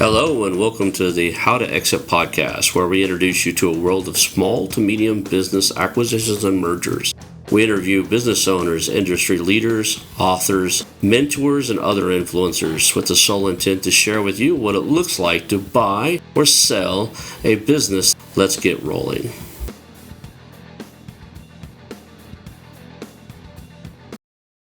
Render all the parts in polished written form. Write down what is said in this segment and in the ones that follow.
Hello, and welcome to the How to Exit podcast, where we introduce you to a world of small to medium business acquisitions and mergers. We interview business owners, industry leaders, authors, mentors, and other influencers with the sole intent to share with you what it looks like to buy or sell a business. Let's get rolling.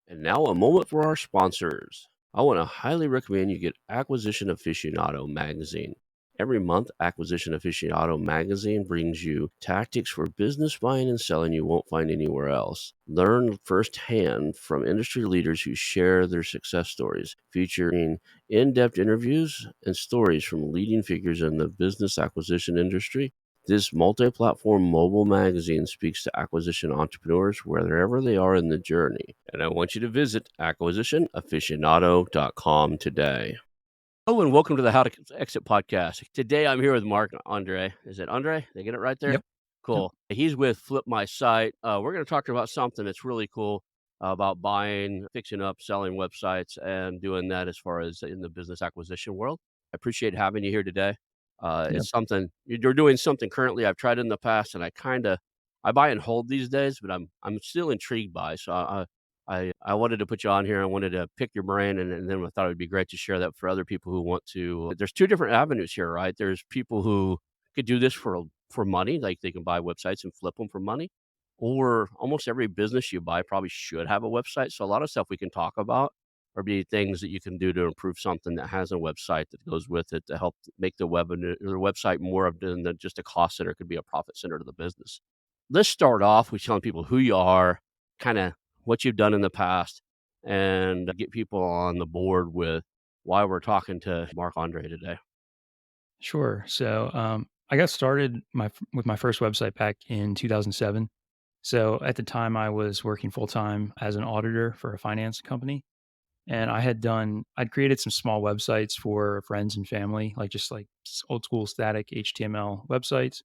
And now a moment for our sponsors. I want to highly recommend you get Acquisition Aficionado magazine. Every month, Acquisition Aficionado magazine brings you tactics for business buying and selling you won't find anywhere else. Learn firsthand from industry leaders who share their success stories, featuring in-depth interviews and stories from leading figures in the business acquisition industry. This multi-platform mobile magazine speaks to acquisition entrepreneurs wherever they are in the journey. And I want you to visit acquisitionaficionado.com today. Hello and welcome to the How to Exit podcast. Today I'm here with Marc Andre. Is it Andre? Did I get it right there? Yep. Cool. He's with Flip My Site. We're going to talk about something that's really cool about buying, fixing up, selling websites, and doing that as far as in the business acquisition world. I appreciate having you here today. Yep. It's something you're doing something currently I've tried in the past, and I buy and hold these days, but I'm still intrigued by. So I wanted to put you on here. I wanted to pick your brain, and then I thought it would be great to share that for other people who want to. There's two different avenues here, right? There's people who could do this for money, like they can buy websites and flip them for money, or almost every business you buy probably should have a website. So a lot of stuff we can talk about or be things that you can do to improve something that has a website that goes with it to help make the website more of than just a cost center. It could be a profit center to the business. Let's start off with telling people who you are, kind of what you've done in the past, and get people on the board with why we're talking to Marc Andre today. Sure. So, I got started with my first website back in 2007. So at the time, I was working full time as an auditor for a finance company, and I'd created some small websites for friends and family, like just like old school static HTML websites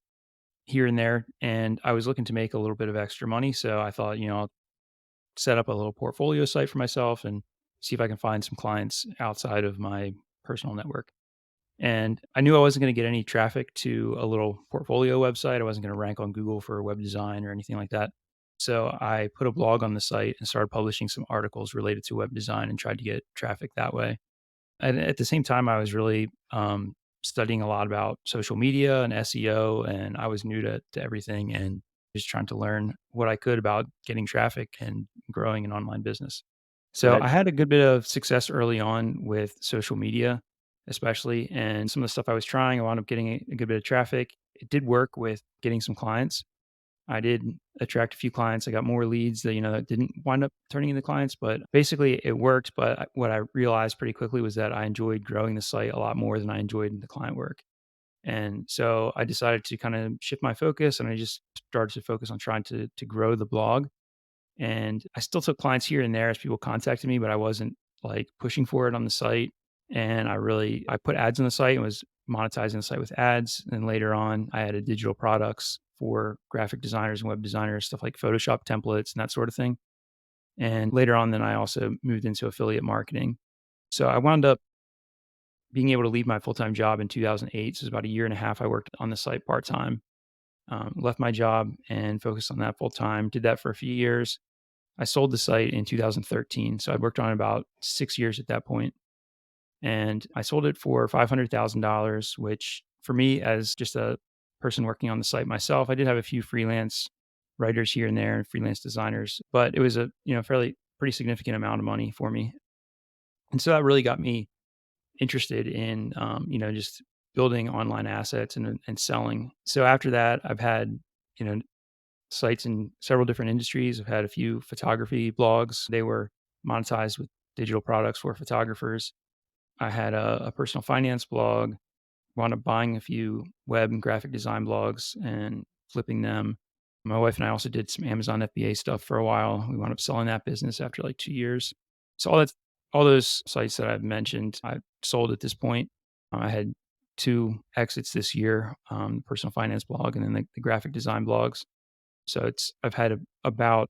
here and there. And I was looking to make a little bit of extra money, so I thought, I'll set up a little portfolio site for myself and see if I can find some clients outside of my personal network. And I knew I wasn't going to get any traffic to a little portfolio website. I wasn't going to rank on Google for web design or anything like that. So I put a blog on the site and started publishing some articles related to web design and tried to get traffic that way. And at the same time, I was really studying a lot about social media and SEO, and I was new to everything and just trying to learn what I could about getting traffic and growing an online business. So That I had a good bit of success early on with social media, especially, and some of the stuff I was trying, I wound up getting a good bit of traffic. It did work with getting some clients. I did attract a few clients. I got more leads that didn't wind up turning into clients, but basically it worked. But what I realized pretty quickly was that I enjoyed growing the site a lot more than I enjoyed the client work. And so I decided to kind of shift my focus, and I just started to focus on trying to grow the blog. And I still took clients here and there as people contacted me, but I wasn't like pushing for it on the site. And I put ads on the site and was monetizing the site with ads. And later on, I added digital products for graphic designers and web designers, stuff like Photoshop templates and that sort of thing. And later on, then I also moved into affiliate marketing. So I wound up being able to leave my full time job in 2008. So it was about a year and a half I worked on the site part time. Left my job and focused on that full time. Did that for a few years. I sold the site in 2013. So I'd worked on it about 6 years at that point. And I sold it for $500,000, which for me, as just a person working on the site myself, I did have a few freelance writers here and there and freelance designers, but it was a fairly pretty significant amount of money for me. And so that really got me interested in just building online assets and selling. So after that, I've had you know sites in several different industries. I've had a few photography blogs. They were monetized with digital products for photographers. I had a personal finance blog, wound up buying a few web and graphic design blogs and flipping them. My wife and I also did some Amazon FBA stuff for a while. We wound up selling that business after like 2 years. So all those sites that I've mentioned, I sold at this point. I had two exits this year, personal finance blog and then the graphic design blogs. So I've had I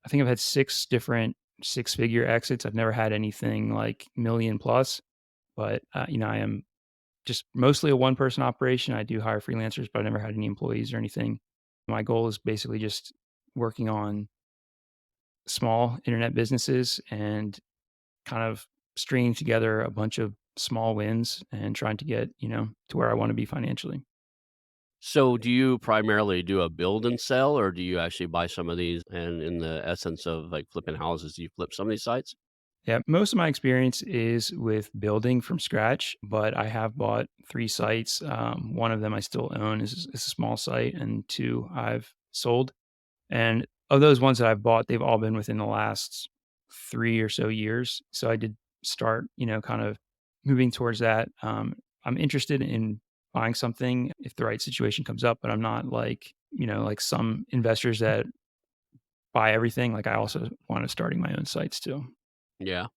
think I've had six different six-figure exits. I've never had anything like million plus, but I am just mostly a one-person operation. I do hire freelancers, but I never had any employees or anything. My goal is basically just working on small internet businesses and kind of stringing together a bunch of small wins and trying to get, to where I wanna be financially. So, do you primarily do a build and sell, or do you actually buy some of these? And in the essence of like flipping houses, do you flip some of these sites? Yeah, most of my experience is with building from scratch, but I have bought 3 sites. One of them I still own is a small site, and 2 I've sold. And of those ones that I've bought, they've all been within the last 3 or so years. So I did start, kind of moving towards that. I'm interested in buying something if the right situation comes up, but I'm not like, like some investors that buy everything. Like I also wanted starting my own sites too. Yeah.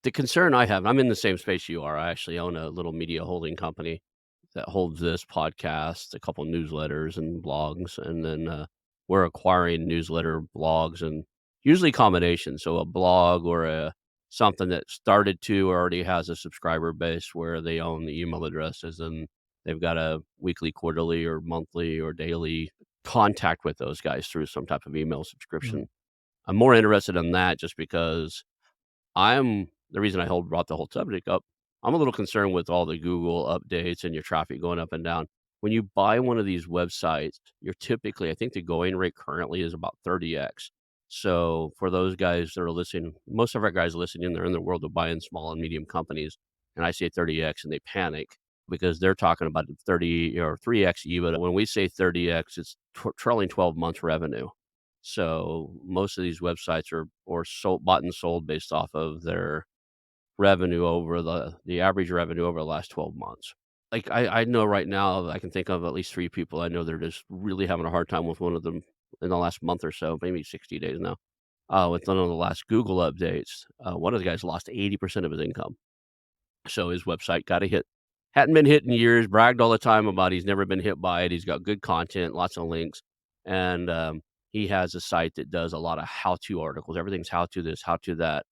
The concern I have, I'm in the same space you are. I actually own a little media holding company that holds this podcast, a couple newsletters and blogs, and then we're acquiring newsletter blogs and usually combinations. So a blog or a something that started to or already has a subscriber base where they own the email addresses and they've got a weekly, quarterly, or monthly or daily contact with those guys through some type of email Mm, subscription. I'm more interested in that just because I'm the reason I hold brought the whole subject up, I'm a little concerned with all the Google updates and your traffic going up and down. When you buy one of these websites, you're typically I think the going rate currently is about 30x. So, for those guys that are listening, most of our guys listening, they're in the world of buying small and medium companies, and I say 30x and they panic because they're talking about 30 or 3x EBITDA. When we say 30x, it's trailing 12 months revenue. So most of these websites are or sold bought and sold based off of their revenue over the average revenue over the last 12 months. Like, I know right now, I can think of at least 3 people I know they're just really having a hard time with one of them in the last month or so, maybe 60 days now. With one of the last Google updates, one of the guys lost 80% of his income. So his website got a hit. Hadn't been hit in years, bragged all the time about he's never been hit by it. He's got good content, lots of links, and, he has a site that does a lot of how-to articles. Everything's how to this, how to that.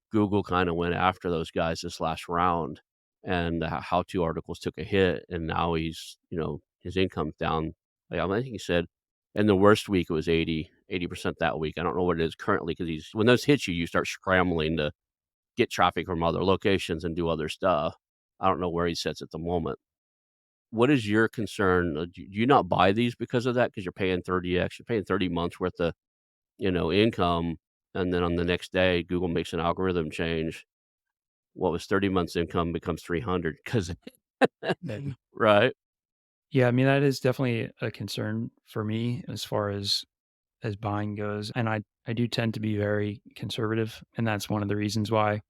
Google kinda went after those guys this last round, and the how-to articles took a hit, and now he's his income's down. Like, I think he said in the worst week, it was 80% that week. I don't know what it is currently because he's when those hit you, you start scrambling to get traffic from other locations and do other stuff. I don't know where he sits at the moment. What is your concern? Do you not buy these because of that? Because 'Cause you're paying 30x, you're paying 30 months worth of, income, and then on the next day, Google makes an algorithm change. What was 30 months income becomes 300 because maybe. right? Yeah, I mean, that is definitely a concern for me as far as buying goes, and I do tend to be very conservative, and that's one of the reasons why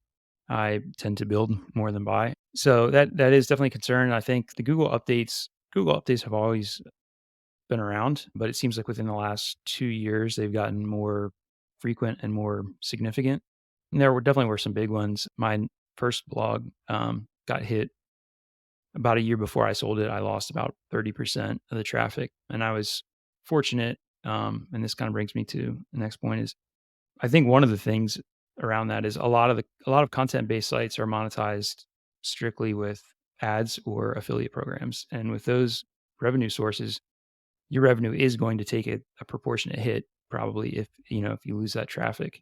I tend to build more than buy. So that is definitely a concern. I think the Google updates have always been around, but it seems like within the last 2 years, they've gotten more frequent and more significant. And there were definitely were some big ones. My first blog, got hit about a year before I sold it. I lost about 30% of the traffic, and I was fortunate, and this kinda brings me to the next point is I think one of the things around that is a lot of content-based sites are monetized strictly with ads or affiliate programs, and with those revenue sources, your revenue is going to take a proportionate hit probably if, if you lose that traffic.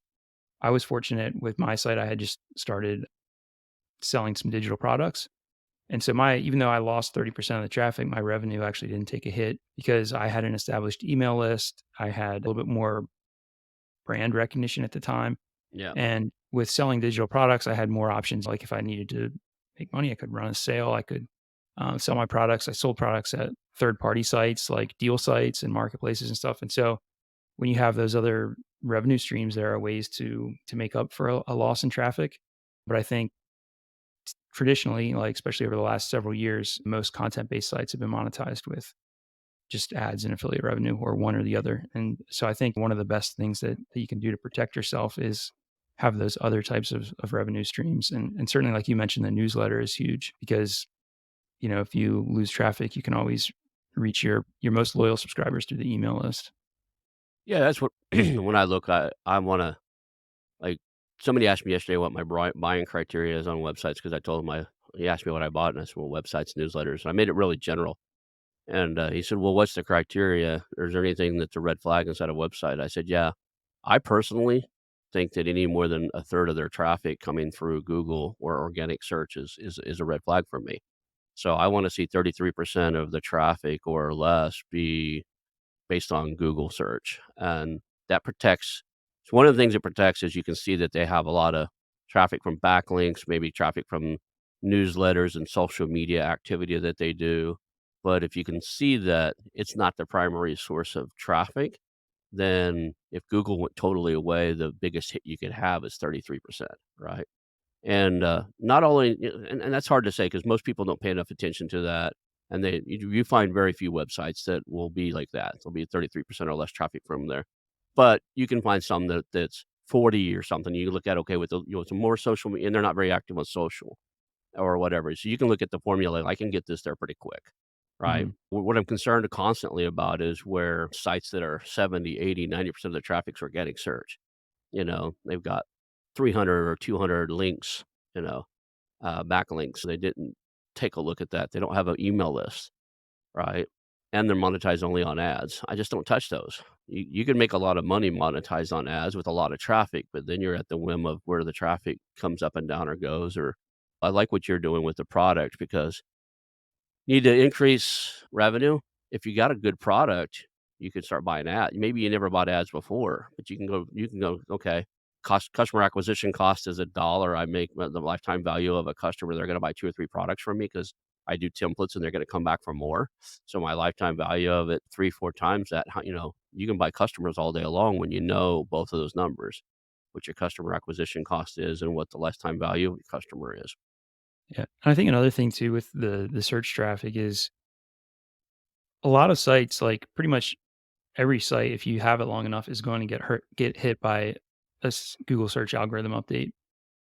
I was fortunate with my site, I had just started selling some digital products, and so my even though I lost 30% of the traffic, my revenue actually didn't take a hit because I had an established email list, I had a little bit more brand recognition at the time. Yeah. And with selling digital products, I had more options. Like if I needed to make money, I could run a sale. I could sell my products. I sold products at third party sites like deal sites and marketplaces and stuff. And so when you have those other revenue streams, there are ways to make up for a loss in traffic. But I think traditionally, like especially over the last several years, most content based sites have been monetized with just ads and affiliate revenue or one or the other. And so I think one of the best things that you can do to protect yourself is have those other types of revenue streams. And certainly, like you mentioned, the newsletter is huge because, if you lose traffic, you can always reach your most loyal subscribers through the email list. Yeah, that's what when I look, I wanna like, somebody asked me yesterday what my buying criteria is on websites because I told them he asked me what I bought, and I said, "Well, websites, newsletters." I made it really general, and, he said, "Well, what's the criteria, or is there anything that's a red flag inside a website?" I said, "Yeah, I personally think that any more than a third of their traffic coming through Google or organic search is a red flag for me. So I wanna see 33% of the traffic or less be based on Google search, and that protects so one of the things it protects is you can see that they have a lot of traffic from backlinks, maybe traffic from newsletters and social media activity that they do, but if you can see that it's not the primary source of traffic, then if Google went totally away, the biggest hit you could have is 33%, right? And, not only and that's hard to say because most people don't pay enough attention to that, and you find very few websites that will be like that. There'll be 33% or less traffic from there. But you can find some that's 40 or something. You look at, okay, with some more social and they're not very active on social or whatever. So you can look at the formula, I can get this there pretty quick, right? Mhm. What I'm concerned constantly about is where sites that are 70, 80, 90% of the traffic's organic search. They've got 300 or 200 links, you know, backlinks. They didn't take a look at that. They don't have an email list, right? And they're monetized only on ads. I just don't touch those. You can make a lot of money monetized on ads with a lot of traffic, but then you're at the whim of where the traffic comes up and down or goes. Or I like what you're doing with the product because need to increase revenue? If you got a good product, you can start buying ads. Maybe you never bought ads before, but you can go, okay, customer acquisition cost is $1. I make the lifetime value of a customer, they're gonna buy 2 or 3 products from me because I do templates and they're gonna come back for more. So my lifetime value of it 3, 4 times that, you can buy customers all day long when you know both of those numbers, what your customer acquisition cost is and what the lifetime value of your customer is. Yeah. And I think another thing too with the search traffic is a lot of sites, like pretty much every site, if you have it long enough, is going to get hit by a Google search algorithm update.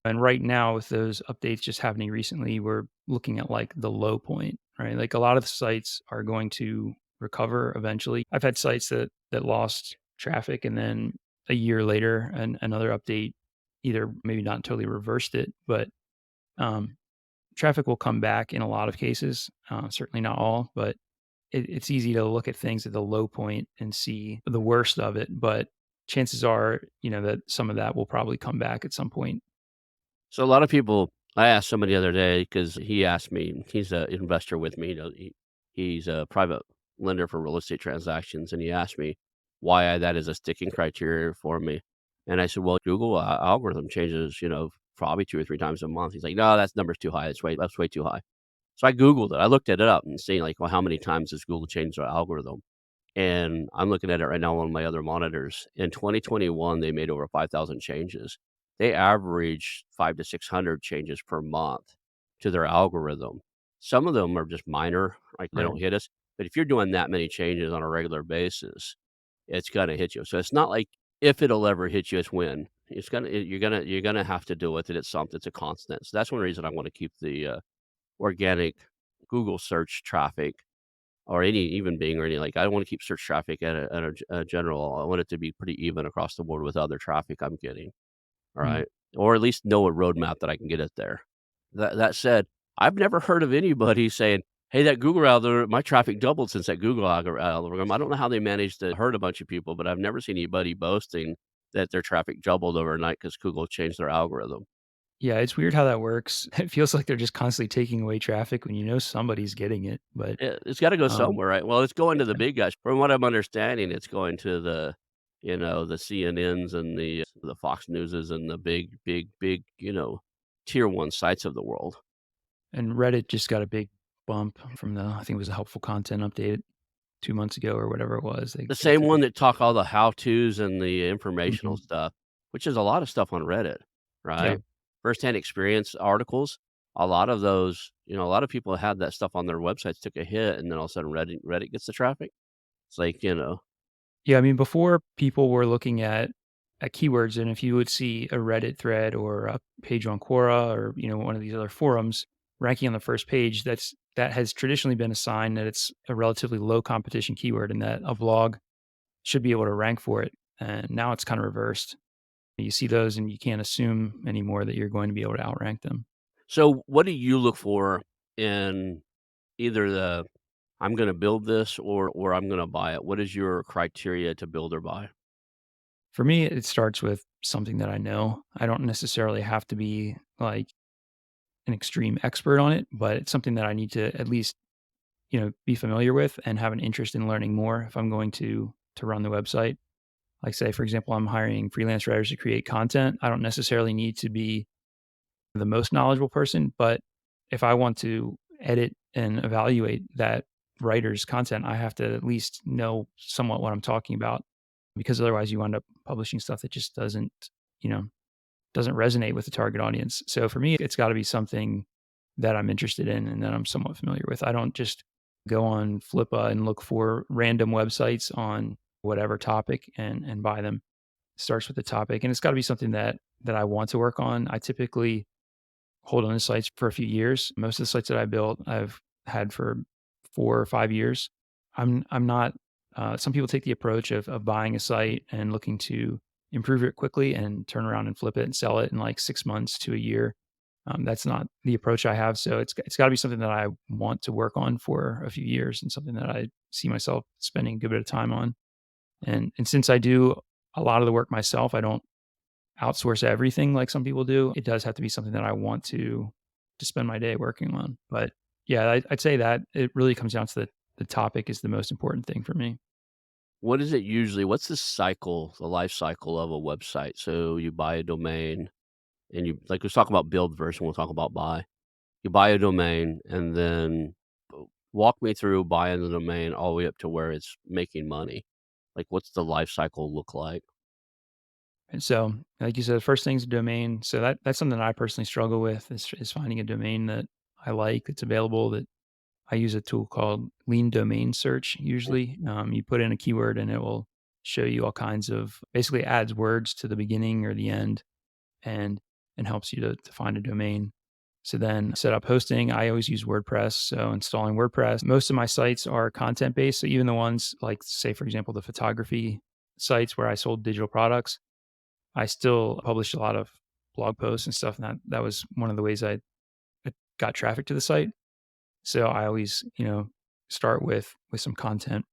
And right now, with those updates just happening recently, we're looking at like the low point, right? Like a lot of the sites are going to recover eventually. I've had sites that lost traffic, and then a year later, another update either maybe not totally reversed it, but um, traffic will come back in a lot of cases. Certainly not all, but it's easy to look at things at the low point and see the worst of it. But chances are, that some of that will probably come back at some point. So a lot of people I asked somebody the other day because he asked me, he's an investor with me, he's a private lender for real estate transactions, and he asked me why that is a sticking criteria for me. And I said, well, Google algorithm changes, probably 2 or 3 times a month. He's like, no, that number's too high. That's way too high. So I Googled it. I looked it up and seeing like, well, how many times does Google change their algorithm? And I'm looking at it right now on my other monitors. In 2021, they made over 5,000 changes. They average 5 to 600 changes per month to their algorithm. Some of them are just minor, like they Right. don't hit us. But if you're doing that many changes on a regular basis, it's gonna hit you. So it's not like if it'll ever hit you, it's when. You're gonna have to deal with it. It's something. It's a constant. So that's one reason I want to keep the organic Google search traffic or any even Bing or any like, I don't wanna keep search traffic at a general. I want it to be pretty even across the board with other traffic I'm getting, Mm. alright? Or at least know a roadmap that I can get it there. That said, I've never heard of anybody saying, "Hey, that Google algorithm my traffic doubled since that Google algorithm." I don't know how they managed to hurt a bunch of people, but I've never seen anybody boasting that their traffic doubled overnight because Google changed their algorithm. Yeah, it's weird how that works. It feels like they're just constantly taking away traffic when somebody's getting it, but, It's gotta go um, somewhere, right? Well, it's going to the yeah, big guys. From what I'm understanding, it's going to the CNNs and the Fox Newses and the big, big, big, tier 1 sites of the world. and Reddit just got a big bump from I think it was a helpful content update 2 months ago or whatever it was. The They same took one it. that talk all the how-tos and the informational Mhm. stuff, which is a lot of stuff on Reddit, Yeah. right? Firsthand experience articles, a lot of those, a lot of people had that stuff on their websites, took a hit, and then all of a sudden Reddit gets the traffic. It's like, Yeah, I mean, before people were looking at keywords, and if you would see a Reddit thread or a page on Quora or, one of these other forums ranking on the first page, that has traditionally been a sign that it's a relatively low competition keyword and that a blog should be able to rank for it. And now it's kind of reversed. You see those and you can't assume anymore that you're going to be able to outrank them. So, what do you look for in either the "I'm gonna build this" or "I'm gonna buy it"? What is your criteria to build or buy? For me, it starts with something that I know. I don't necessarily have to be like an extreme expert on it, but it's something that I need to at least, be familiar with and have an interest in learning more if I'm going to run the website. Like say, for example, I'm hiring freelance writers to create content. I don't necessarily need to be the most knowledgeable person, but if I want to edit and evaluate that writer's content, I have to at least know somewhat what I'm talking about because otherwise you end up publishing stuff that just you know, doesn't resonate with the target audience. So for me, it's got to be something that I'm interested in and that I'm somewhat familiar with. I don't just go on Flippa and look for random websites on whatever topic and buy them. It starts with the topic and it's got to be something that I want to work on. I typically hold on to sites for a few years. Most of the sites that I built, I've had for 4 or 5 years. I'm not some people take the approach of buying a site and looking to improve it quickly and turn around and flip it and sell it in like 6 months to a year. That's not the approach I have, so it's gotta be something that I want to work on for a few years and something that I see myself spending a good bit of time on. And since I do a lot of the work myself, I don't outsource everything like some people do. It does have to be something that I want to spend my day working on. But yeah, I'd say that it really comes down to the topic is the most important thing for me. What is it usually what's the life cycle of a website? So, you buy a domain and you like, let's talk about build first, and we'll talk about buy. You buy a domain and then walk me through buying the domain all the way up to where it's making money. Like, what's the life cycle look like? And so, like you said, the first thing's a domain. So that's something that I personally struggle with is finding a domain that I like that's available. That I use a tool called Lean Domain Search. Usually, you put in a keyword and it will show you all kinds of basically adds words to the beginning or the end and helps you to find a domain. So then set up hosting. I always use WordPress. So installing WordPress. Most of my sites are content based. So even the ones like, say, for example, the photography sites where I sold digital products, I still published a lot of blog posts and stuff. And that was one of the ways I got traffic to the site. So I always, start with some content.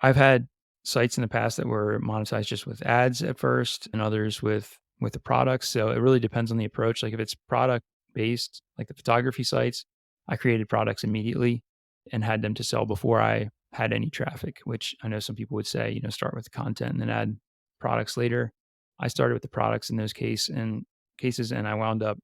I've had sites in the past that were monetized just with ads at first and others with the products. So it really depends on the approach. Like if it's product based, like the photography sites, I created products immediately and had them to sell before I had any traffic, which I know some people would say, start with the content and then add products later. I started with the products in those cases and I wound up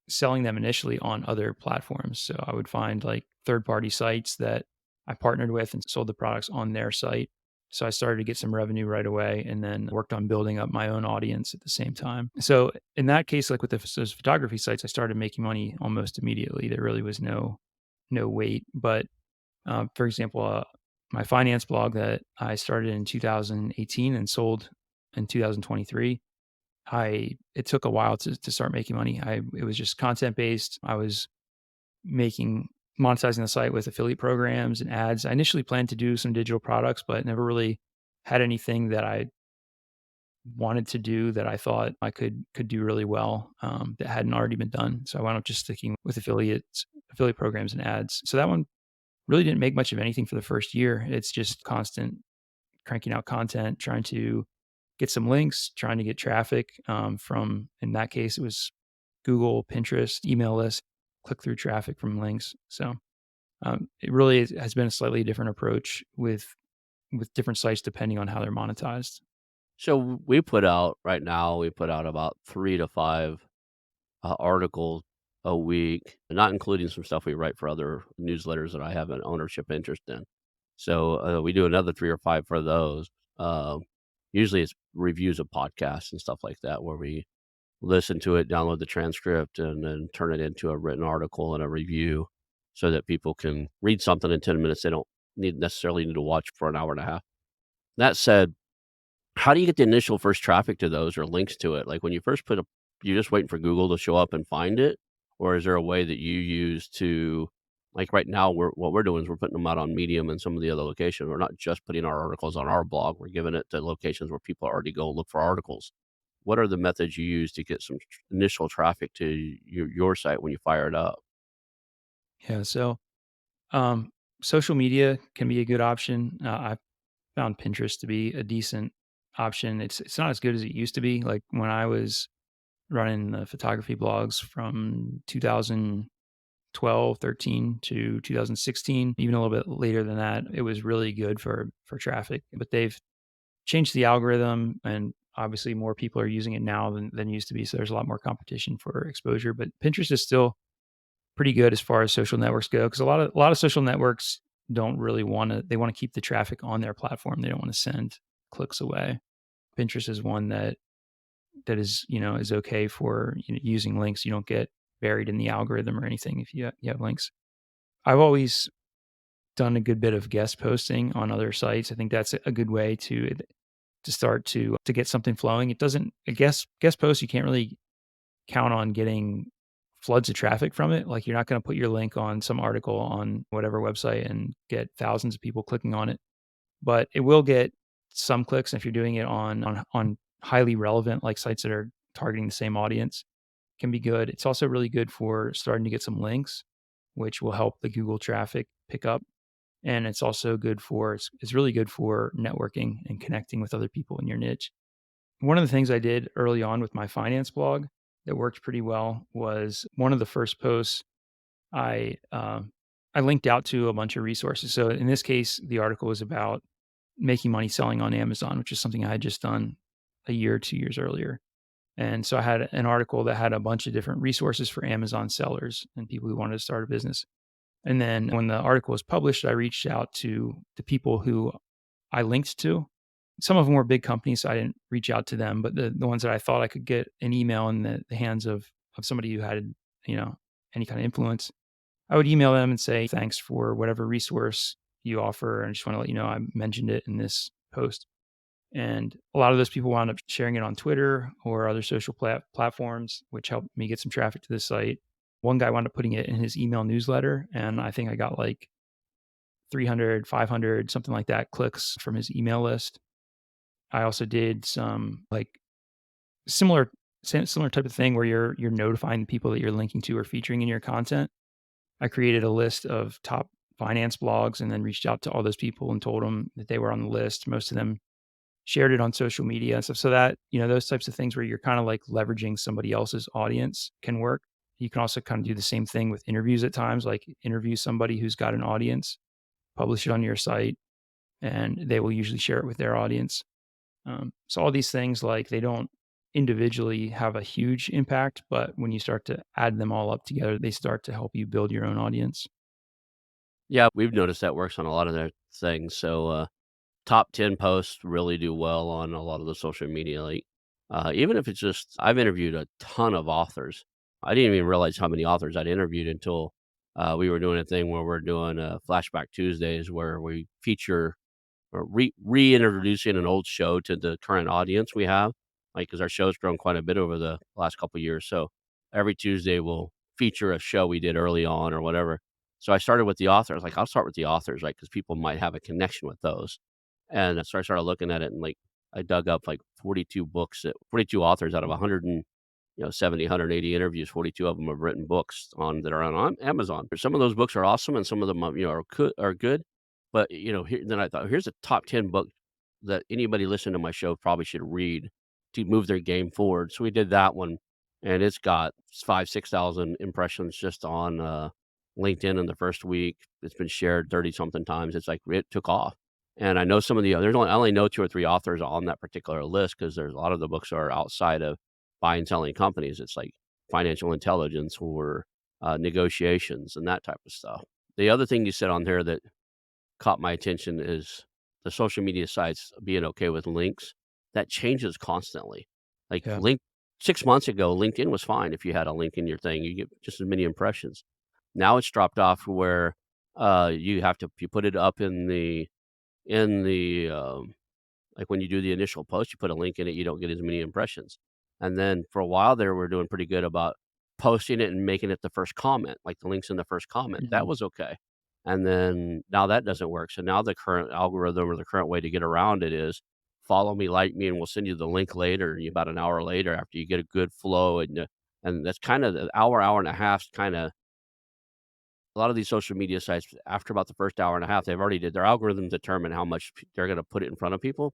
selling them initially on other platforms. So I would find like third party sites that I partnered with and sold the products on their site. So I started to get some revenue right away and then worked on building up my own audience at the same time. So in that case, like with those photography sites, I started making money almost immediately. There really was no wait. But for example, my finance blog that I started in 2018 and sold in 2023, it took a while to start making money. It was just content based. I was making monetizing the site with affiliate programs and ads. I initially planned to do some digital products, but never really had anything that I wanted to do that I thought I could do really well, that hadn't already been done. So I wound up just sticking with affiliate programs and ads. So that one really didn't make much of anything for the first year. It's just constant cranking out content, trying to get some links, trying to get traffic, from in that case, it was Google, Pinterest, email list, click through traffic from links. So, it really has been a slightly different approach with different sites depending on how they're monetized. So, we put out about 3 to 5, articles a week, not including some stuff we write for other newsletters that I have an ownership interest in. So, we do another 3 or 5 for those. Um, Usually it's reviews of podcasts and stuff like that where we listen to it, download the transcript, and then turn it into a written article and a review so that people can read something in 10 minutes they don't necessarily need to watch for an hour and a half. That said, how do you get the initial first traffic to those or links to it? Like, when you first put up, you're just waiting for Google to show up and find it? Or is there a way that you use to like, right now, what we're doing is we're putting them out on Medium and some of the other locations. We're not just putting our articles on our blog, we're giving it to locations where people already go look for articles. what are the methods you use to get some initial traffic to your site when you fire it up? Yeah, so, um, social media can be a good option. I found Pinterest to be a decent option. It's not as good as it used to be. Like, when I was running the photography blogs from 2012, 13 to 2016, even a little bit later than that, it was really good for traffic. But they've changed the algorithm, and obviously more people are using it now than used to be. So there's a lot more competition for exposure. But Pinterest is still pretty good as far as social networks go, because a lot of social networks don't really want to. They want to keep the traffic on their platform. They don't want to send clicks away. Pinterest is one that is, is okay for, using links. You don't get buried in the algorithm or anything if you have links. I've always done a good bit of guest posting on other sites. I think that's a good way to start to get something flowing. It doesn't a guest post, you can't really count on getting floods of traffic from it. Like, you're not going to put your link on some article on whatever website and get thousands of people clicking on it, but it will get some clicks if you're doing it on highly relevant, like, sites that are targeting the same audience. Can be good. It's also really good for starting to get some links, which will help the Google traffic pick up. And it's also good for it's really good for networking and connecting with other people in your niche. One of the things I did early on with my finance blog that worked pretty well was one of the first posts I I linked out to a bunch of resources. So in this case, the article was about making money selling on Amazon, which is something I had just done a year or 2 years earlier. And so I had an article that had a bunch of different resources for Amazon sellers and people who wanted to start a business. And then when the article was published, I reached out to the people who I linked to. Some of them were big companies, so I didn't reach out to them, but the ones that I thought I could get an email in the hands of somebody who had, you know, any kind of influence, I would email them and say, "Thanks for whatever resource you offer, and I just wanna let you know I mentioned it in this post." And a lot of those people wound up sharing it on Twitter or other social platforms, which helped me get some traffic to the site. One guy wound up putting it in his email newsletter, and I think I got like 300, 500, something like that, clicks from his email list. I also did some like similar similar type of thing where you're notifying the people that you're linking to or featuring in your content. I created a list of top finance blogs and then reached out to all those people and told them that they were on the list. Most of them shared it on social media and stuff. So that, those types of things where you're kind of like leveraging somebody else's audience can work. You can also kind of do the same thing with interviews at times, like interview somebody who's got an audience, publish it on your site, and they will usually share it with their audience. So all these things, like, they don't individually have a huge impact, but when you start to add them all up together, they start to help you build your own audience. Yeah, we've noticed that works on a lot of their things. So, top 10 posts really do well on a lot of the social media. Like, even if it's just, I've interviewed a ton of authors. I didn't even realize how many authors I'd interviewed until we were doing a thing where we're doing Flashback Tuesdays where we feature or reintroducing an old show to the current audience we have, like, because our show's grown quite a bit over the last couple of years. So every Tuesday we'll feature a show we did early on or whatever. So I started with the authors. Like, I'll start with the authors, right? Because people might have a connection with those. And so I started looking at it and like I dug up like 42 books, 42 authors out of 100 and 70, 180 interviews. 42 of them have written books on that are on Amazon. Some of those books are awesome, and some of them are good. But then I thought, here's a top 10 book that anybody listening to my show probably should read to move their game forward. So we did that one, and it's got 6,000 impressions just on LinkedIn in the first week. It's been shared 30 something times. It's like it took off. And I know some of the others. I only know two or three authors on that particular list because there's a lot of the books are outside of buying and selling companies. It's like financial intelligence or negotiations and that type of stuff. The other thing you said on there that caught my attention is the social media sites being okay with links. That changes constantly. Like, Yeah. link 6 months ago, LinkedIn was fine if you had a link in your thing. You get just as many impressions. Now it's dropped off where you put it up in the like, when you do the initial post, you put a link in it, you don't get as many impressions. And then for a while there, we're doing pretty good about posting it and making it the first comment, like the links in the first comment. That Mhm. was okay. And then now that doesn't work. So now the current algorithm or the current way to get around it is follow me, like me, and we'll send you the link later, about an hour later after you get a good flow, and that's kinda the hour, hour and a half kinda a lot of these social media sites, after about the first hour and a half, they've already did their algorithms determine how much they're gonna put it in front of people.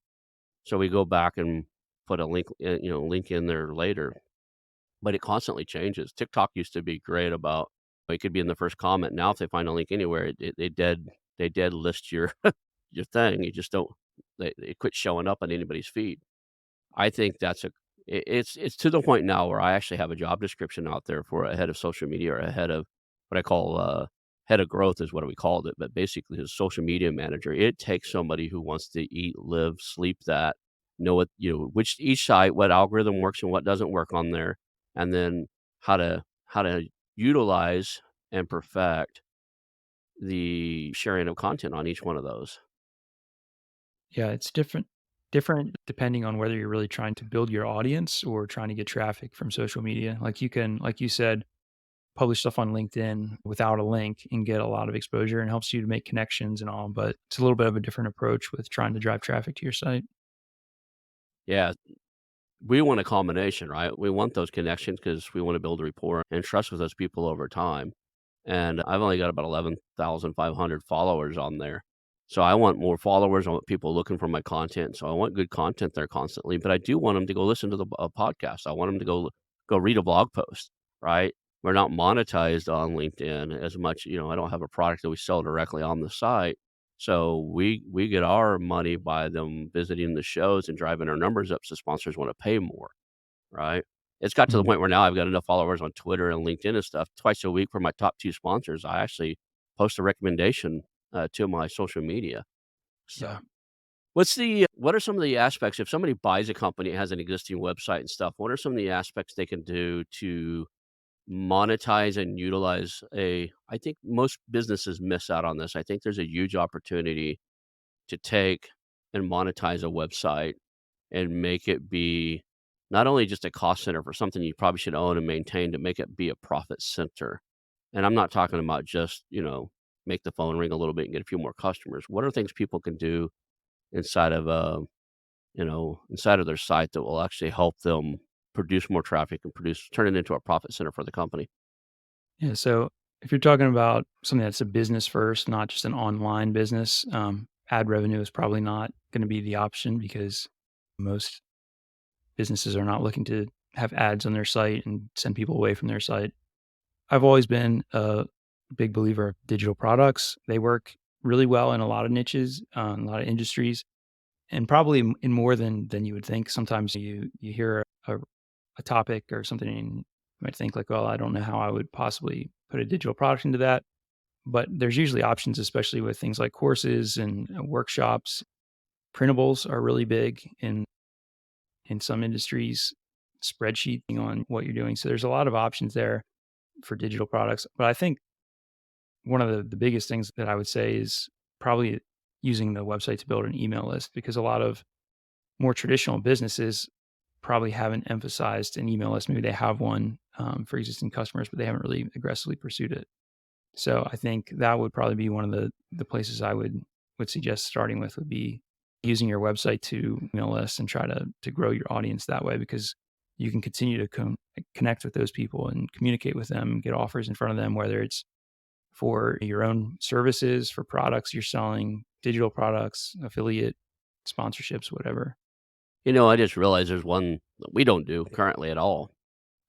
So we go back and put a link in there later, but it constantly changes. TikTok used to be great about it could be in the first comment. Now if they find a link anywhere, they dead list your your thing. You just don't they quit showing up on anybody's feed. I think that's it's to the point now where I actually have a job description out there for a head of social media or a head of what I call, head of growth is what we called it, but basically a social media manager. It takes somebody who wants to eat, live, sleep that, know what which each site, what algorithm works and what doesn't work on there, and then how to utilize and perfect the sharing of content on each one of those. Yeah, it's different depending on whether you're really trying to build your audience or trying to get traffic from social media. Like you can, like you said, publish stuff on LinkedIn without a link and get a lot of exposure and helps you to make connections and all, but it's a little bit of a different approach with trying to drive traffic to your site. Yeah. We want a combination, right? We want those connections because we wanna build a rapport and trust with those people over time, and I've only got about 11,500 followers on there. So I want more followers, I want people looking for my content, so I want good content there constantly, but I do want them to go listen to a podcast. I want them to go read a blog post, right? We're not monetized on LinkedIn as much, I don't have a product that we sell directly on the site, so we get our money by them visiting the shows and driving our numbers up so sponsors wanna pay more, right? It's got to the Mhm. point where now I've got enough followers on Twitter and LinkedIn and stuff, twice a week for my top 2 sponsors, I actually post a recommendation, to my social media. So, Yeah. what are some of the aspects if somebody buys a company, has an existing website and stuff, what are some of the aspects they can do to monetize and utilize I think most businesses miss out on this. I think there's a huge opportunity to take and monetize a website and make it be not only just a cost center for something you probably should own and maintain to make it be a profit center. And I'm not talking about just, make the phone ring a little bit and get a few more customers. What are things people can do inside of inside of their site that will actually help them produce more traffic and turn it into a profit center for the company? Yeah, so if you're talking about something that's a business first, not just an online business, ad revenue is probably not gonna be the option because most businesses are not looking to have ads on their site and send people away from their site. I've always been a big believer of digital products. They work really well in a lot of niches, a lot of industries, and probably in more than you would think. Sometimes you hear a topic or something, and you might think like, "Well, I don't know how I would possibly put a digital product into that." But there's usually options, especially with things like courses and workshops. Printables are really big in some industries. Spreadsheeting on what you're doing. So there's a lot of options there for digital products. But I think one of the biggest things that I would say is probably using the website to build an email list because a lot of more traditional businesses probably haven't emphasized an email list. Maybe they have one for existing customers, but they haven't really aggressively pursued it. So I think that would probably be one of the places I would suggest starting with would be using your website to email lists and try to grow your audience that way because you can continue to connect with those people and communicate with them, get offers in front of them, whether it's for your own services, for products you're selling, digital products, affiliate sponsorships, whatever. I just realized there's one that we don't do currently at all,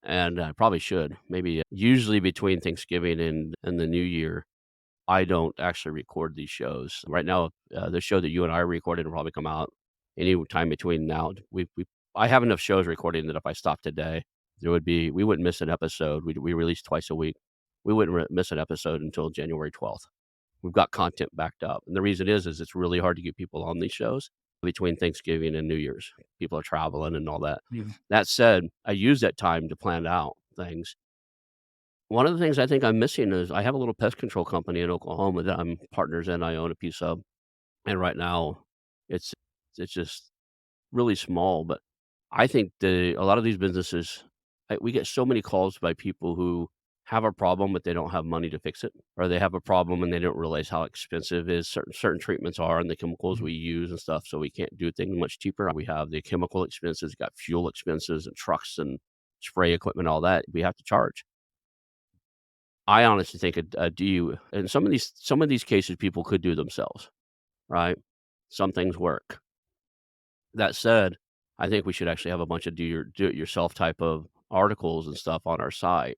and I probably should. Maybe usually between Thanksgiving and the New Year, I don't actually record these shows. Right now, the show that you and I recorded will probably come out any time between now. I have enough shows recording that if I stopped today, we wouldn't miss an episode. We release twice a week. We wouldn't miss an episode until January 12th. We've got content backed up, and the reason is it's really hard to get people on these shows between Thanksgiving and New Year's. People are traveling and all that. Yeah. That said, I use that time to plan out things. One of the things I think I'm missing is I have a little pest control company in Oklahoma that I'm partners in, I own a piece of, and right now it's it's just really small, but I think a lot of these businesses we get so many calls by people who have a problem, but they don't have money to fix it, or they have a problem and they don't realize how expensive is certain treatments are and the chemicals Mhm. we use and stuff, so we can't do things much cheaper. We have the chemical expenses, got fuel expenses and trucks and spray equipment, all that we have to charge. I honestly think a DU in some of these cases, people could do themselves, right? Some things work. That said, I think we should actually have a bunch of do-it-yourself type of articles and stuff on our site.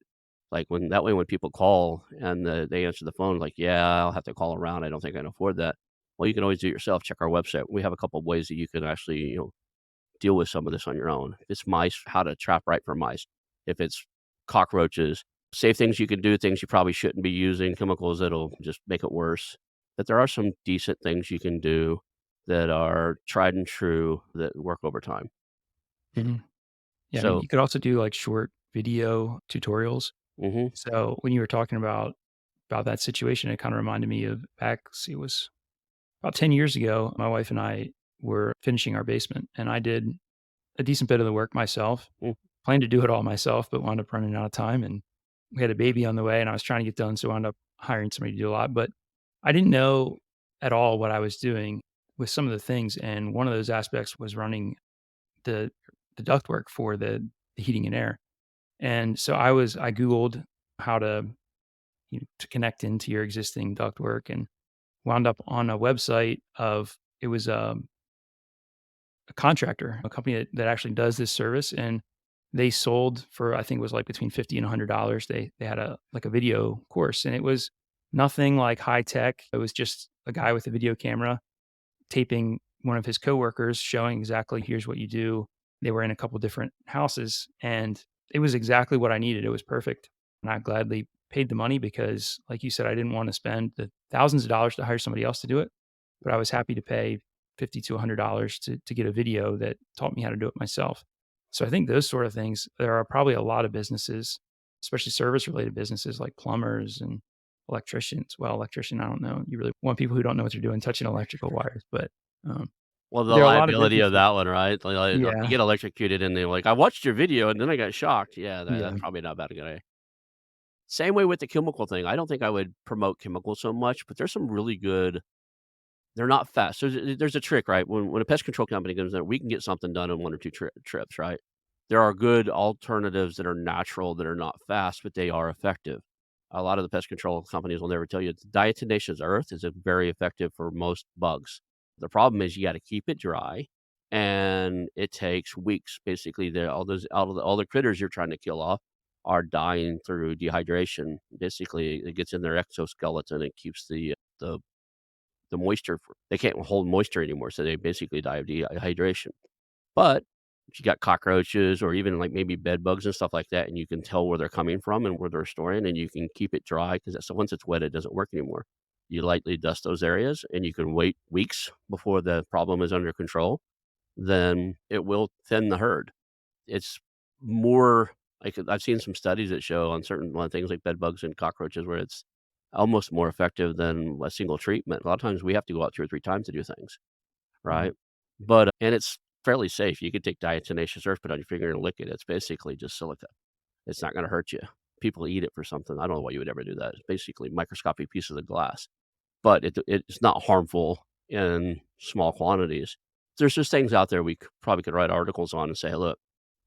Like, when that way when people call and, they answer the phone like, "Yeah, I'll have to call around, I don't think I can afford that." Well, you can always do it yourself, check our website. We have a couple of ways that you can actually, deal with some of this on your own. If it's mice, how to trap right for mice. If it's cockroaches, safe things you can do, things you probably shouldn't be using, chemicals that'll just make it worse. But there are some decent things you can do that are tried and true that work over time. Mhm. Yeah, I mean, So you could also do, like, short video tutorials. mhm, So, when you were talking about that situation, it kinda reminded me of back, see, it was about 10 years ago, my wife and I were finishing our basement, and I did a decent bit of the work myself. mm, Planned to do it all myself, but wound up running out of time, and we had a baby on the way, and I was trying to get done, so I wound up hiring somebody to do a lot, but I didn't know at all what I was doing with some of the things, and one of those aspects was running the the ductwork for the heating and air, and so I Googled how to, to connect into your existing ductwork and wound up on a website of, it was, a contractor, a company that actually does this service, and they sold for, I think it was like between 50 and $100. They had a, like, a video course, and it was nothing like high tech. It was just a guy with a video camera taping one of his coworkers, showing exactly, here's what you do. They were in a couple different houses, and it was exactly what I needed. It was perfect. And I gladly paid the money because, like you said, I didn't want to spend the thousands of dollars to hire somebody else to do it, but I was happy to pay 50 to $100 to get a video that taught me how to do it myself. So I think those sort of things, there are probably a lot of businesses, especially service related businesses like plumbers and electricians. Well, electrician, I don't know. You really want people who don't know what they're doing touching electrical wires, but, um, well, the there are a lot of liability of businesses. that one, right? If you Yeah, get electrocuted and they're like, "I watched your video and then I got shocked." Yeah, yeah, that's probably not bad a good idea. Same way with the chemical thing. I don't think I would promote chemicals so much, but there's some really good. They're not fast. There's a trick, right? When a pest control company comes in, we can get something done in 1 or 2 trips, right? There are good alternatives that are natural, that are not fast, but they are effective. A lot of the pest control companies will never tell you diatomaceous earth is a very effective for most bugs. The problem is you gotta keep it dry, and it takes weeks. Basically, all the critters you're trying to kill off are dying through dehydration. Basically, it gets in their exoskeleton and keeps the moisture for they can't hold moisture anymore, so they basically die of dehydration. But if you got cockroaches or even, like, maybe bed bugs and stuff like that, and you can tell where they're coming from and where they're storing, and you can keep it dry because so once it's wet, it doesn't work anymore. You lightly dust those areas, and you can wait weeks before the problem is under control, then it will thin the herd. It's more like I've seen some studies that show on certain things like bed bugs and cockroaches where it's almost more effective than a single treatment. A lot of times we have to go out 2 or 3 times to do things, mhm, right? But and it's fairly safe. You could take diatomaceous earth, put it on your finger and lick it. It's basically just silica. It's not gonna hurt you. People eat it for something. I don't know why you would ever do that. It's basically microscopic pieces of glass, but it's not harmful in small quantities. There's just things out there we probably could write articles on and say, "Look,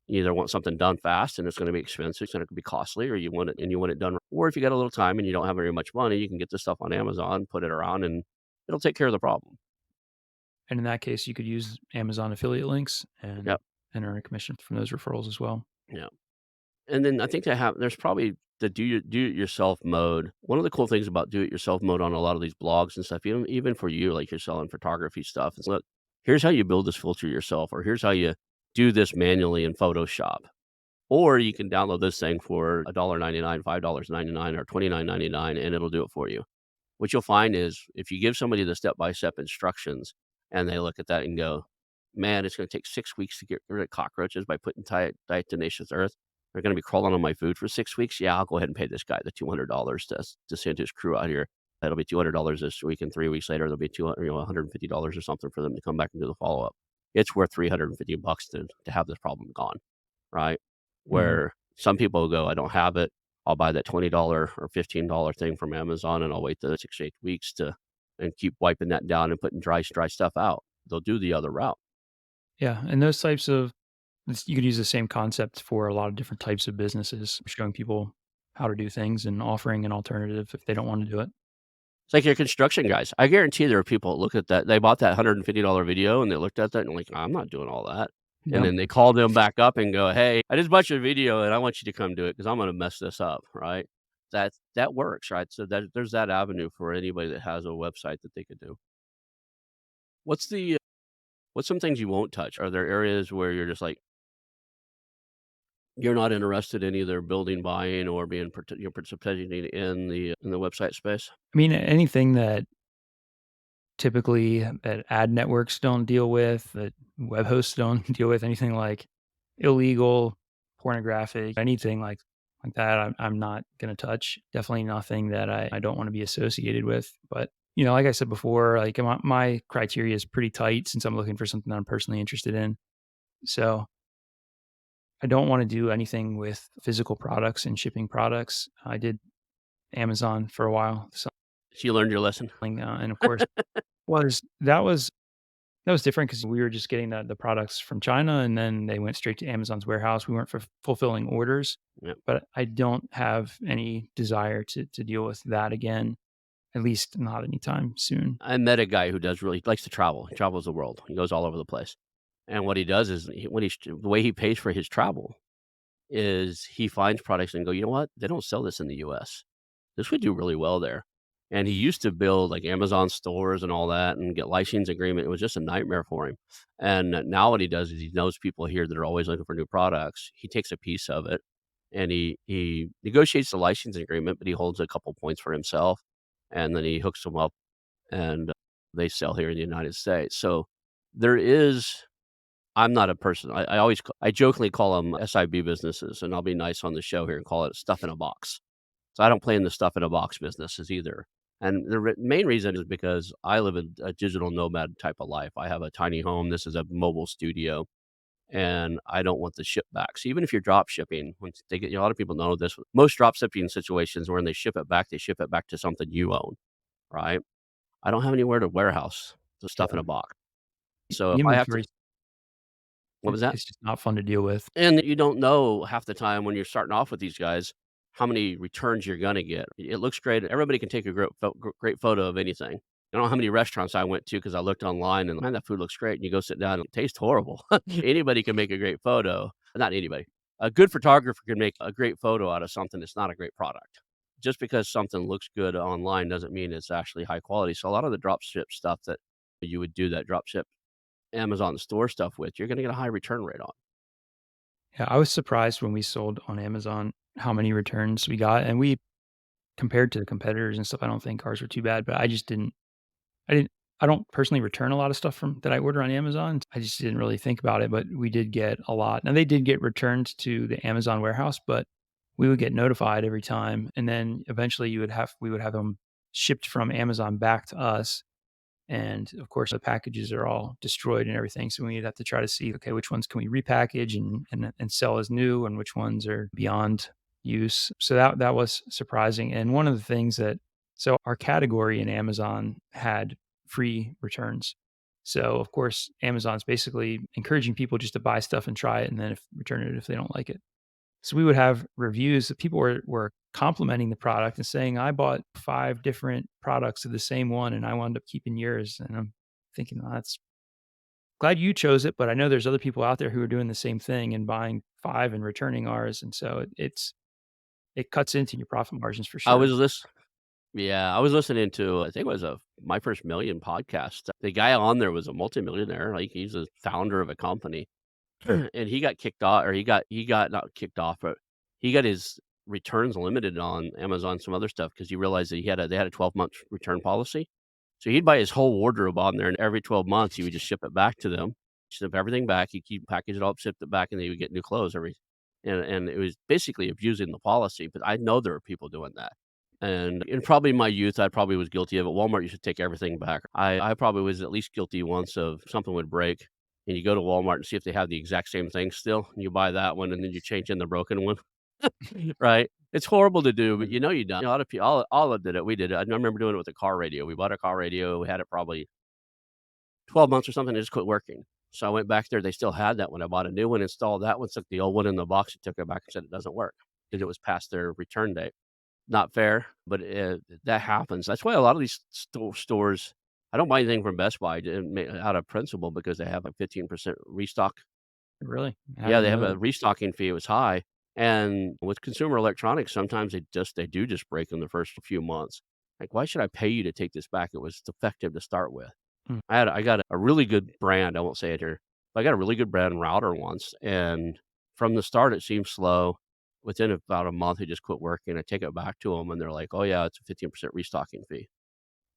you either want something done fast and it's gonna be expensive, it's gonna be costly, or you want it done, or if you got a little time and you don't have very much money, you can get this stuff on Amazon, put it around, and it'll take care of the problem." and in that case, you could use Amazon affiliate links Yep, and earn a commission from those referrals as well. yeah. And then I think there's probably the do it yourself mode. One of the cool things about do it yourself mode on a lot of these blogs and stuff, even for you, like you're selling photography stuff, is look, here's how you build this filter yourself, or here's how you do this manually in Photoshop. Or you can download this thing for $1.99, $5.99, or $29.99, and it'll do it for you. What you'll find is if you give somebody the step-by-step instructions and they look at that and go, "Man, it's gonna take 6 weeks to get rid of cockroaches by putting diatomaceous earth. They're gonna be crawling on my food for 6 weeks. Yeah, I'll go ahead and pay this guy the $200 to send his crew out here. That'll be $200 this week, and 3 weeks later, there'll be 200 $150 or something for them to come back and do the follow-up. It's worth $350 to have this problem gone." Right? Mhm, Where some people go, "I don't have it," I'll buy that $20 or $15 thing from Amazon, and I'll wait the 6 to 8 weeks to and keep wiping that down and putting dry stuff out. They'll do the other route. Yeah, and those types of you could use the same concept for a lot of different types of businesses, showing people how to do things and offering an alternative if they don't wanna do it. It's like your construction guys. I guarantee there are people that look at that they bought that $150 video and they looked at that and like, "I'm not doing all that." And Yep. then they call them back up and go, "Hey, I just bought your video and I want you to come do it because 'cause I'm gonna mess this up," right? That works, right? So there's that avenue for anybody that has a website that they could do. What's the what's some things you won't touch? Are there areas where you're just like, you're not interested in either building, buying, or being participating in the website space? I mean, anything that typically that ad networks don't deal with, that web hosts don't deal with, anything like illegal, pornographic, anything like that, I'm not gonna touch. Definitely nothing that I don't wanna be associated with. But, like I said before, like, my criteria is pretty tight since I'm looking for something that I'm personally interested in. So, I don't wanna do anything with physical products and shipping products. I did Amazon for a while, So you learned your lesson? selling, and of course was that was different because we were just getting the products from China, and then they went straight to Amazon's warehouse. We weren't fulfilling orders, Yep. but I don't have any desire to deal with that again, at least not anytime soon. I met a guy who does really likes to travel. He travels the world. He goes all over the place. And what he does is the way he pays for his travel is he finds products and go, "You know what? They don't sell this in the US. This would do really well there." And he used to build like Amazon stores and all that and get licensing agreement. It was just a nightmare for him. And now what he does is he knows people here that are always looking for new products. He takes a piece of it and he negotiates the licensing agreement, but he holds a couple points for himself, and then he hooks them up and they sell here in the United States. So there is I'm not a person. I jokingly call them SIB businesses, and I'll be nice on the show here and call it stuff in a box. So I don't play in the stuff in a box businesses either. And the main reason is because I live a digital nomad type of life. I have a tiny home. This is a mobile studio, and I don't want the ship back. So even if you're drop shipping, once they get, a lot of people know this. Most drop shipping situations, when they ship it back to something you own, right? I don't have anywhere to warehouse the stuff in Yeah, a box. So if the I have to inventory what was that? it's just not fun to deal with. And you don't know half the time when you're starting off with these guys, how many returns you're gonna get. It looks great. Everybody can take a great photo of anything. I don't know how many restaurants I went to because I looked online and, "Man, that food looks great," and you go sit down and it tastes horrible. Anybody can make a great photo. Not anybody. A good photographer can make a great photo out of something that's not a great product. Just because something looks good online doesn't mean it's actually high quality. So a lot of the drop ship stuff that you would do that drop ship Amazon store stuff with, you're gonna get a high return rate on. Yeah, I was surprised when we sold on Amazon how many returns we got, and we compared to the competitors and stuff, I don't think ours were too bad, but I didn't I don't personally return a lot of stuff from that I order on Amazon. I just didn't really think about it, but we did get a lot. Now they did get returned to the Amazon warehouse, but we would get notified every time, and then eventually we would have them shipped from Amazon back to us. And of course, the packages are all destroyed and everything. So we'd have to try to see, okay, which ones can we repackage and sell as new, and which ones are beyond use. So that was surprising. And one of the things that so our category in Amazon had free returns. So of course, Amazon's basically encouraging people just to buy stuff and try it, and then if return it if they don't like it. So we would have reviews that people were complimenting the product and saying, "I bought 5 different products of the same one, and I wound up keeping yours." And I'm thinking, "Well, that's glad you chose it, but I know there's other people out there who are doing the same thing and buying 5 and returning ours." And so it cuts into your profit margins for I sure. was lis Yeah, I was listening to, I think it was a My First Million podcast. The guy on there was a multimillionaire, like, he's a founder of a company, and he got kicked off or he got not kicked off, but he got his returns limited on Amazon, some other stuff because he realized that they had a 12-month return policy. So he'd buy his whole wardrobe on there, and every 12 months, he would just ship it back to them, ship everything back, he'd keep package it all up, ship it back, and they would get new clothes every and it was basically abusing the policy, but I know there are people doing that. And in probably my youth, I probably was guilty of it. Walmart used to take everything back. I probably was at least guilty once of something would break, and you go to Walmart and see if they have the exact same thing still, and you buy that one, and then you change in the broken one, right? It's horrible to do, but Mm. you know you done. A lot of people all of did it. We did it. I remember doing it with a car radio. We bought a car radio. We had it probably 12 months or something. It just quit working. So I went back there. They still had that when I bought a new one, installed that one, took the old one in the box, and took it back and said it doesn't work because it was past their return date. Not fair, but that happens. That's why a lot of these stores, I don't buy anything from Best Buy out of principle because they have a 15% restock. Really? I Yeah, didn't they have know a that. restocking fee, it was high, and with consumer electronics, sometimes they do just break in the first few months. Like, "Why should I pay you to take this back? It was defective to start with." Mm. I got a really good brand, I won't say it here, but I got a really good brand router once, and from the start, it seemed slow. Within about a month, it just quit working. I take it back to them, and they're like, "Oh, yeah, it's a 15% restocking fee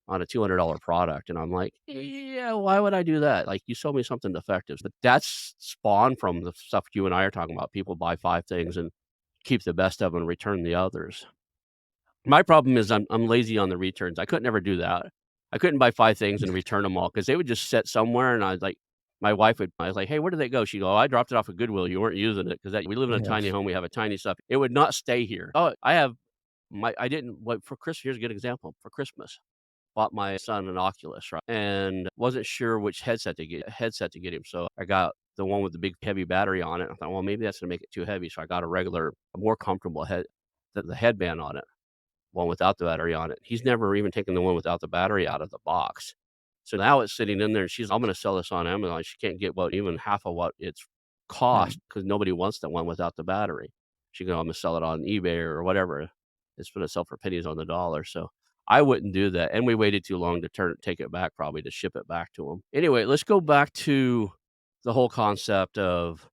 on a $200 product," and I'm like, "Yeah, why would I do that? Like, you sold me something defective." But that's spawned from the stuff you and I are talking about. People buy 5 things and keep the best of them and return the others. My problem is I'm lazy on the returns. I could never do that. I couldn't buy 5 things and return them all because they would just sit somewhere, and I was like my wife would I was like, "Hey, where did they go?" She'd go, "Oh, I dropped it off at Goodwill. You weren't using it because we live in a Yeah. tiny home. We have a tiny stuff. It would not stay here." Oh, I didn't what for Chris here's a good example. For Christmas, bought my son an Oculus, right, and wasn't sure which headset to get him, so I got the one with the big heavy battery on it. I thought, "Well, maybe that's gonna make it too heavy," so I got a more comfortable the headband on it, one without the battery on it. He's never even taken the one without the battery out of the box. So now it's sitting in there, and I'm gonna sell this on Amazon. She can't get what even half of what it's Right. cost because nobody wants that one without the battery. She go, "I'm gonna sell it on eBay or whatever. It's gonna sell for pennies on the dollar." So I wouldn't do that, and we waited too long to take it back, probably to ship it back to them. Anyway, let's go back to the whole concept of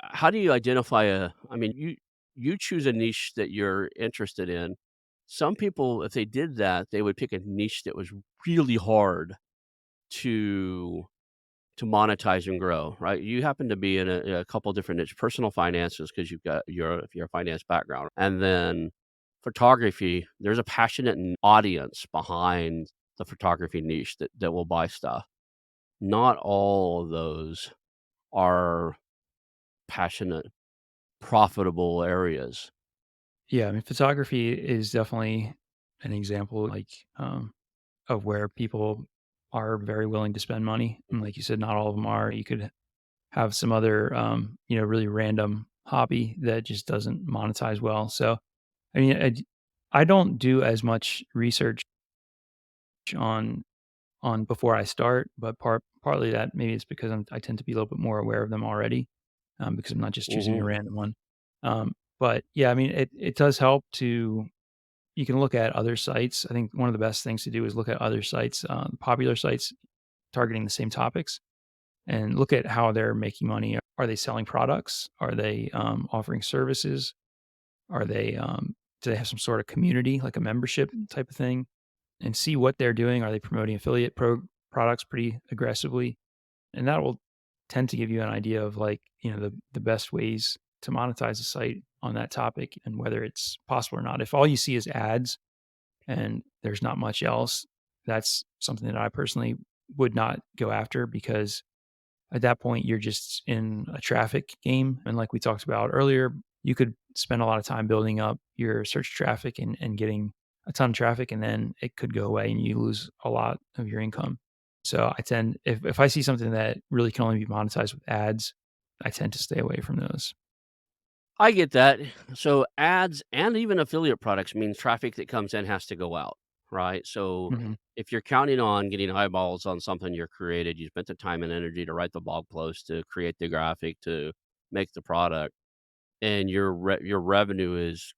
how do you identify I mean, you choose a niche that you're interested in. Some people, if they did that, they would pick a niche that was really hard to monetize and grow, right? You happen to be in a couple different niche, personal finances because you've got your finance background, and then photography. There's a passionate audience behind the photography niche that will buy stuff. Not all of those are passionate, profitable areas. Yeah, I mean, photography is definitely an example, like, of where people are very willing to spend money, and like you said, not all of them are. You could have some other, really random hobby that just doesn't monetize well. So, I mean, I don't do as much research on before I start, but partly that maybe it's because I tend to be a little bit more aware of them already, because I'm not just choosing a Mhm. random one. But yeah, I mean, it does help to you can look at other sites. I think one of the best things to do is look at other sites, popular sites targeting the same topics, and look at how they're making money. Are they selling products? Are they offering services? Are they do they have some sort of community, like a membership type of thing? And see what they're doing. Are they promoting products pretty aggressively? And that will tend to give you an idea of like, the best ways to monetize a site on that topic and whether it's possible or not. If all you see is ads and there's not much else, that's something that I personally would not go after because at that point you're just in a traffic game. And like we talked about earlier, you could spend a lot of time building up your search traffic and getting a ton of traffic, and then it could go away and you lose a lot of your income. So I tend if I see something that really can only be monetized with ads, I tend to stay away from those. I get that. So ads and even affiliate products means traffic that comes in has to go out, right? So Mhm. if you're counting on getting eyeballs on something you're created, you spent the time and energy to write the blog post, to create the graphic, to make the product, and your revenue is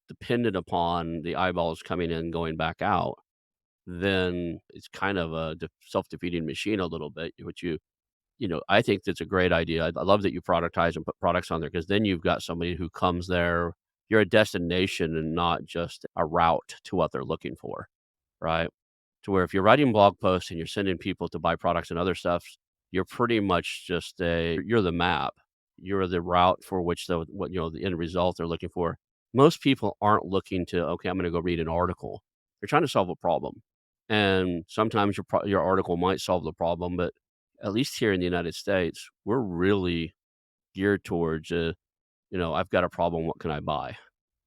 dependent upon the eyeballs coming in, going back out, then it's kind of a self-defeating machine a little bit, which I think that's a great idea. I love that you productize and put products on there because then you've got somebody who comes there. You're a destination and not just a route to what they're looking for, right? To where if you're writing blog posts and you're sending people to buy products and other stuff, you're pretty much you're the map. You're the route for which the end result they're looking for. Most people aren't looking to, okay, I'm going to go read an article. They're trying to solve a problem. And sometimes your article might solve the problem, but at least here in the United States, we're really geared towards, I've got a problem. What can I buy?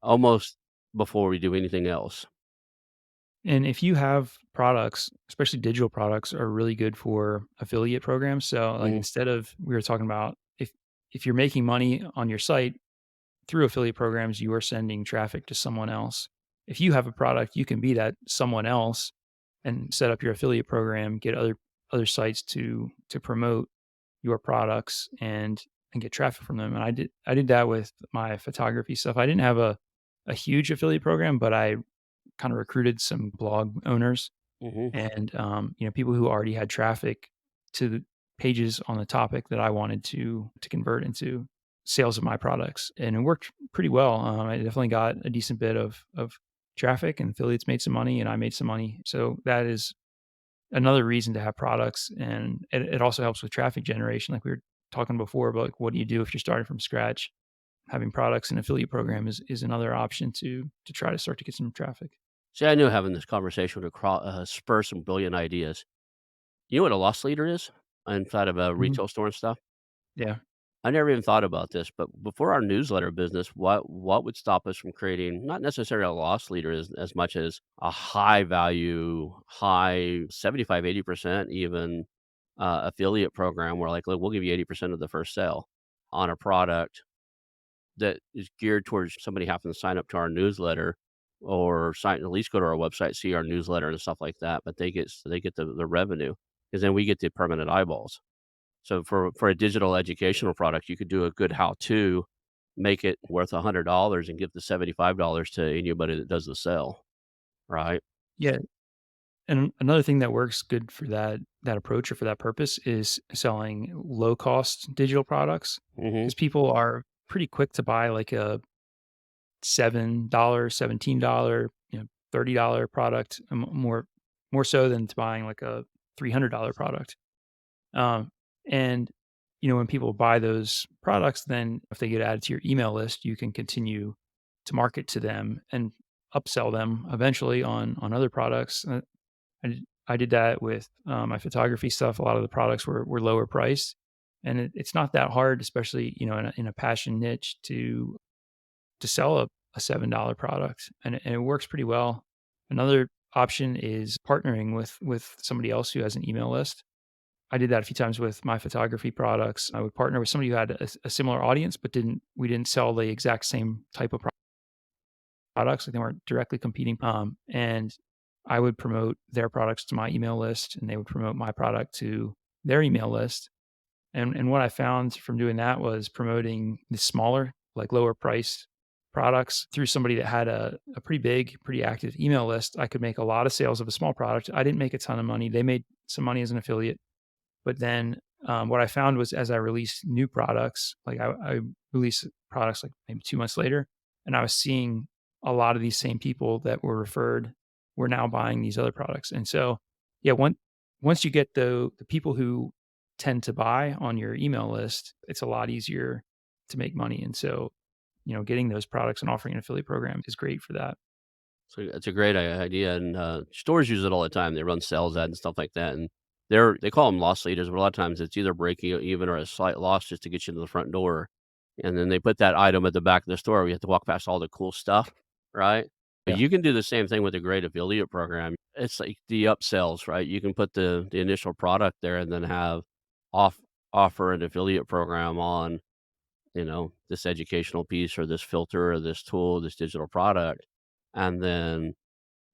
almost before we do anything else. And if you have products, especially digital products, are really good for affiliate programs. So, like, Mhm, instead of we were talking about if you're making money on your site through affiliate programs, you are sending traffic to someone else. If you have a product, you can be that someone else and set up your affiliate program, get other sites to promote your products and get traffic from them. And I did that with my photography stuff. I didn't have a huge affiliate program, but I kind of recruited some blog owners mhm. and people who already had traffic to the pages on the topic that I wanted to convert into sales of my products, and it worked pretty well. I definitely got a decent bit of traffic, and affiliates made some money, and I made some money. So that is another reason to have products, and it also helps with traffic generation, like we were talking before about like, what do you do if you're starting from scratch? Having products and affiliate program is another option to try to start to get some traffic. See, I knew having this conversation would spur some brilliant ideas. You know what a loss leader is inside of a Mhm. retail store and stuff? Yeah. I never even thought about this, but before our newsletter business, what would stop us from creating not necessarily a loss leader as much as a high value, high 75, 80% even affiliate program where like, look, we'll give you 80% of the first sale on a product that is geared towards somebody having to sign up to our newsletter or sign at least go to our website, see our newsletter and stuff like that. But they get the revenue because then we get the permanent eyeballs. So for a digital educational product, you could do a good how to, make it worth $100 and give the $75 to anybody that does the sale, right? Yeah. And another thing that works good for that approach or for that purpose is selling low cost digital products Mhm. because people are pretty quick to buy like a $7, $17, $30 product, more so than to buying like a $300 product. Um, and when people buy those products, then if they get added to your email list, you can continue to market to them and upsell them eventually on other products. I did that with, my photography stuff. A lot of the products were lower priced, and it's not that hard, especially, in a passion niche to sell a $7 product, and it works pretty well. Another option is partnering with somebody else who has an email list. I did that a few times with my photography products. I would partner with somebody who had a similar audience, but didn't sell the exact same type of products, like they weren't directly competing, and I would promote their products to my email list, and they would promote my product to their email list, and what I found from doing that was promoting the smaller, like, lower priced products through somebody that had a pretty big, pretty active email list. I could make a lot of sales of a small product. I didn't make a ton of money. They made some money as an affiliate, but then, what I found was as I released new products, like I released products like maybe 2 months later, and I was seeing a lot of these same people that were referred were now buying these other products. And so, yeah, once you get the people who tend to buy on your email list, it's a lot easier to make money. And so, getting those products and offering an affiliate program is great for that. So it's a great idea, and stores use it all the time. They run sales ads and stuff like that, and they call them loss leaders, but a lot of times it's either breaking even or a slight loss just to get you to the front door, and then they put that item at the back of the store. We have to walk past all the cool stuff, right? But Yeah. you can do the same thing with a great affiliate program. It's like the upsells, right? You can put the initial product there and then have off offer an affiliate program on this educational piece or this filter or this tool, this digital product, and then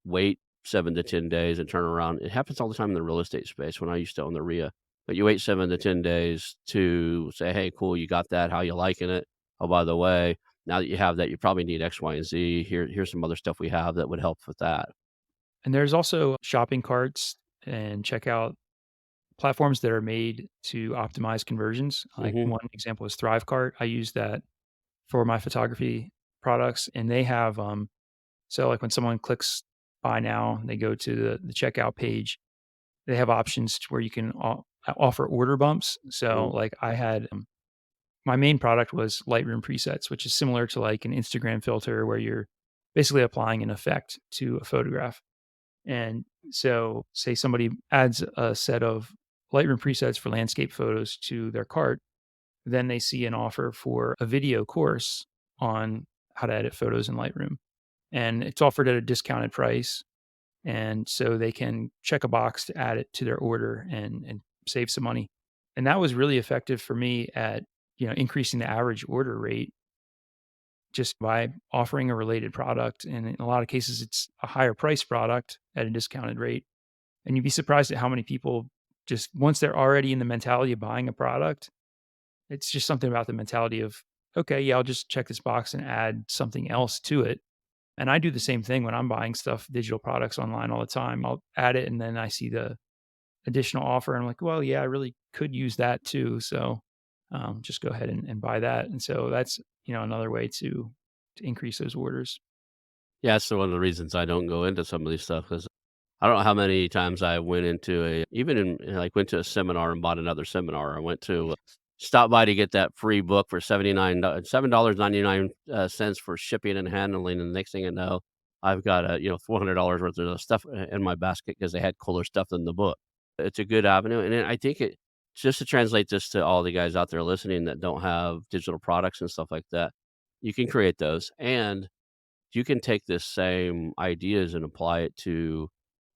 wait 7 to 10 days and turn around. It happens all the time in the real estate space when I used to own the RIA. But you wait 7 to 10 days to say, "Hey, cool, you got that. How you liking it? Oh, by the way, now that you have that, you probably need X, Y, and Z. Here's some other stuff we have that would help with that." And there's also shopping carts and checkout platforms that are made to optimize conversions. Like Mhm. one example is Thrivecart. I use that for my photography products, and they have so like when someone clicks buy now, they go to the checkout page. They have options to where you can offer order bumps. So Mm, like I had my main product was Lightroom presets, which is similar to like an Instagram filter where you're basically applying an effect to a photograph. And so, say somebody adds a set of Lightroom presets for landscape photos to their cart, then they see an offer for a video course on how to edit photos in Lightroom, and it's offered at a discounted price, and so they can check a box to add it to their order and save some money. And that was really effective for me at, increasing the average order rate just by offering a related product, and in a lot of cases, it's a higher price product at a discounted rate, and you'd be surprised at how many people just once they're already in the mentality of buying a product, it's just something about the mentality of, "Okay, yeah, I'll just check this box and add something else to it." And I do the same thing when I'm buying stuff, digital products online all the time. I'll add it and then I see the additional offer and I'm like, well, yeah, I really could use that too. So just go ahead and buy that. And so that's, another way to increase those orders. Yeah, so one of the reasons I don't go into some of these stuff is I don't know how many times I went into went to a seminar and bought another seminar. I went to stop by to get that free book for $7.99 cents for shipping and handling, and the next thing I know, I've got $400 worth of stuff in my basket because they had cooler stuff than the book. It's a good avenue, and then I think it just to translate this to all the guys out there listening that don't have digital products and stuff like that, you can create those, and you can take this same ideas and apply it to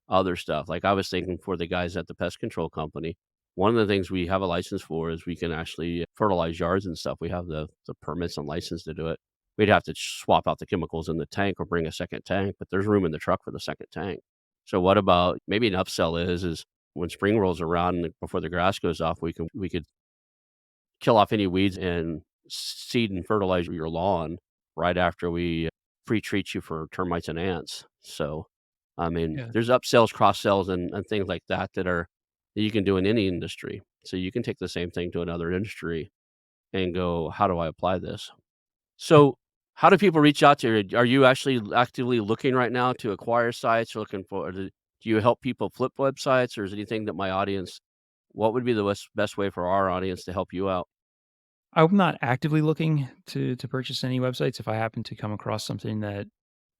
other stuff. Like, I was thinking for the guys at the pest control company, one of the things we have a license for is we can actually fertilize yards and stuff. We have the permits and license to do it. We'd have to swap out the chemicals in the tank or bring a second tank, but there's room in the truck for the second tank. So what about maybe an upsell is when spring rolls around and before the grass goes off, we could kill off any weeds and seed and fertilize your lawn right after we pre-treat you for termites and ants. So, I mean, Yeah. there's upsells, cross sells, and things like that that you can do in any industry. So you can take the same thing to another industry and go, how do I apply this? So, how do people reach out to you? Are you actually actively looking right now to acquire sites or looking for, do you help people flip websites, or is anything that my audience, what would be the best way for our audience to help you out? I'm not actively looking to purchase any websites. If I happen to come across something that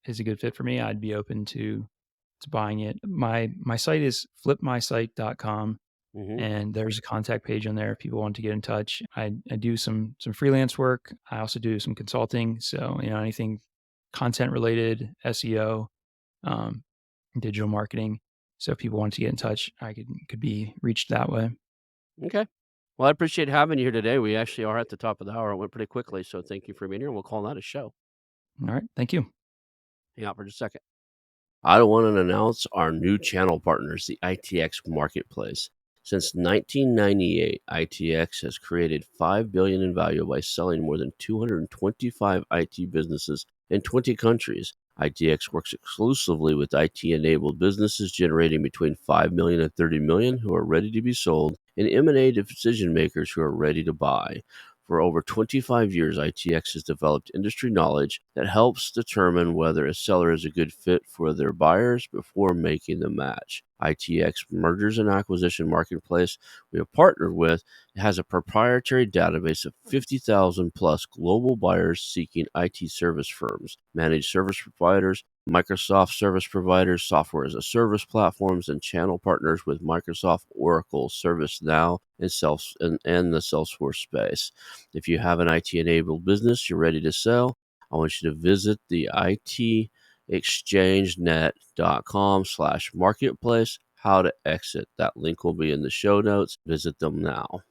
is a good fit for me, I'd be open to buying it. My site is flipmysite.com. Hmm. And there's a contact page on there if people want to get in touch. I do some freelance work. I also do some consulting. So, anything content related, SEO, um, digital marketing. So if people want to get in touch, I could be reached that way. Okay. Well, I appreciate having you here today. We actually are at the top of the hour. It went pretty quickly, so thank you for being here, and we'll call that a show. All right. Thank you. Hang out for just a second. I want to announce our new channel partners, the ITX Marketplace. Since 1998, ITX has created $5 billion in value by selling more than 225 IT businesses in 20 countries. ITX works exclusively with IT-enabled businesses generating between 5 million and 30 million who are ready to be sold, and M&A decision makers who are ready to buy. For over 25 years, ITX has developed industry knowledge that helps determine whether a seller is a good fit for their buyers before making the match. ITX Mergers and Acquisition Marketplace we have partnered with has a proprietary database of 50,000 plus global buyers seeking IT service firms, managed service providers, Microsoft service providers, software as a service platforms, and channel partners with Microsoft, Oracle, ServiceNow, and the Salesforce space. If you have an IT enabled business you're ready to sell, I want you to visit the IT ExchangeNet.com/marketplace. How to exit. That link will be in the show notes. Visit them now.